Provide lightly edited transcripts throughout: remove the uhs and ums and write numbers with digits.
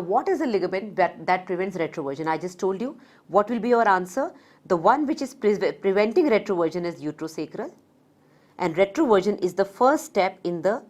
What is the ligament that prevents retroversion? I just told you. What will be your answer? The one which is preventing retroversion is uterosacral, and retroversion is the first step in the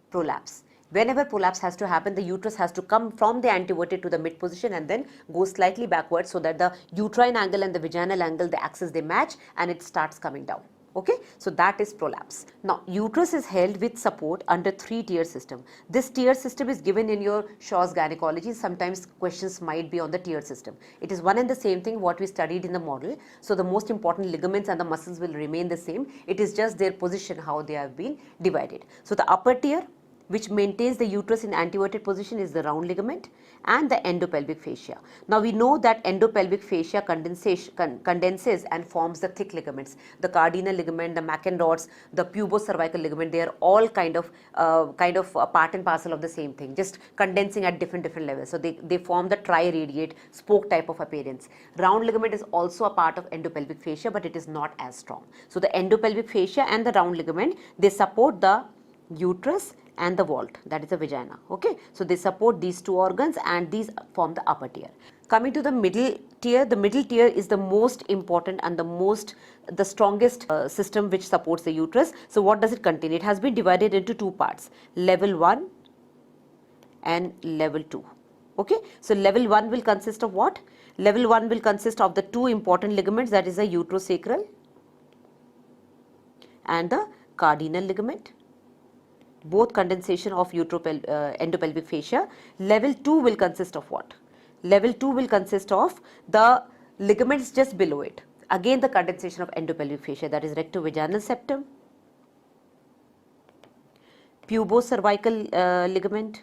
prolapse. Whenever prolapse has to happen, the uterus has to come from the anteverted to the mid position and then go slightly backwards so that the uterine angle and the vaginal angle, the axis, they match and it starts coming down. Okay, so that is prolapse. Now, uterus is held with support under 3-tier system. This tier system is given in your Shaw's Gynecology. Sometimes questions might be on the tier system. It is one and the same thing what we studied in the model. So, the most important ligaments and the muscles will remain the same. It is just their position, how they have been divided. So, the upper tier, which maintains the uterus in anteverted position, is the round ligament and the endopelvic fascia. Now we know that endopelvic fascia condenses and forms the thick ligaments. The cardinal ligament, the McEnroe's, the pubocervical ligament, they are all kind of part and parcel of the same thing, just condensing at different levels. So they form the triradiate spoke type of appearance. Round ligament is also a part of endopelvic fascia, but it is not as strong. So the endopelvic fascia and the round ligament, they support the uterus and the vault, that is the vagina. Okay, so they support these two organs and these form the upper tier. Coming to the middle tier is the most important and the strongest system which supports the uterus. So what does it contain? It has been divided into 2 parts, level 1 and level 2. Okay, so level 1 will consist of what? Level 1 will consist of the 2 important ligaments, that is the uterosacral and the cardinal ligament, both condensation of endopelvic fascia. Level 2 will consist of what? Level 2 will consist of the ligaments just below it. Again the condensation of endopelvic fascia, that is rectovaginal septum, pubocervical ligament.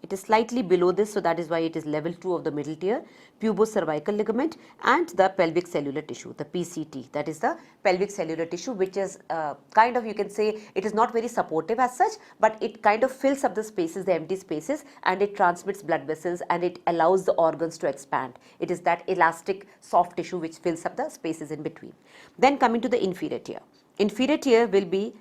It is slightly below this, so that is why it is level 2 of the middle tier. Pubocervical ligament and the pelvic cellular tissue, the PCT, that is the pelvic cellular tissue, which is kind of, you can say, it is not very supportive as such, but it kind of fills up the spaces, the empty spaces, and it transmits blood vessels and it allows the organs to expand. It is that elastic soft tissue which fills up the spaces in between. Then coming to the inferior tier. Inferior tier will be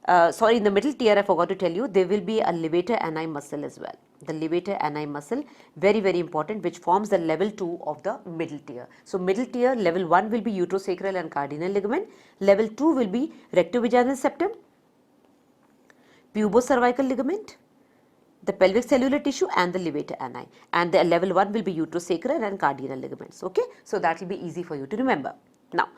in the middle tier, I forgot to tell you, there will be a levator ani muscle as well. The levator ani muscle, very important, which forms the level 2 of the middle tier. So middle tier, level 1 will be uterosacral and cardinal ligament, level 2 will be rectovaginal septum, pubocervical ligament, the pelvic cellular tissue and the levator ani, and the level 1 will be uterosacral and cardinal ligaments. Okay, so that will be easy for you to remember. Now,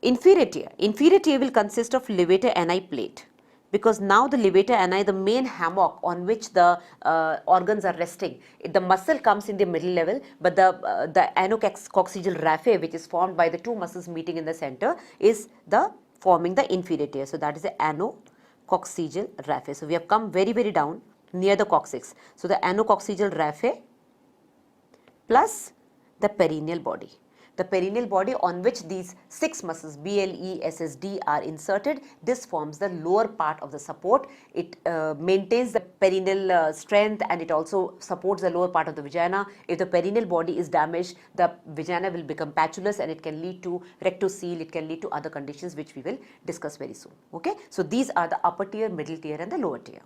inferior tier will consist of levator ani plate, because now the levator ani, the main hammock on which the organs are resting, the muscle comes in the middle level, but the anococcygeal raphe, which is formed by the 2 muscles meeting in the center, is forming the inferior tier. So that is the anococcygeal raphe. So we have come very down near the coccyx. So the anococcygeal raphe plus the perineal body. The perineal body on which these 6 muscles BLE, SSD are inserted, this forms the lower part of the support. It maintains the perineal strength and it also supports the lower part of the vagina. If the perineal body is damaged, the vagina will become patulous and it can lead to rectocele, it can lead to other conditions which we will discuss very soon. Okay, so these are the upper tier, middle tier and the lower tier.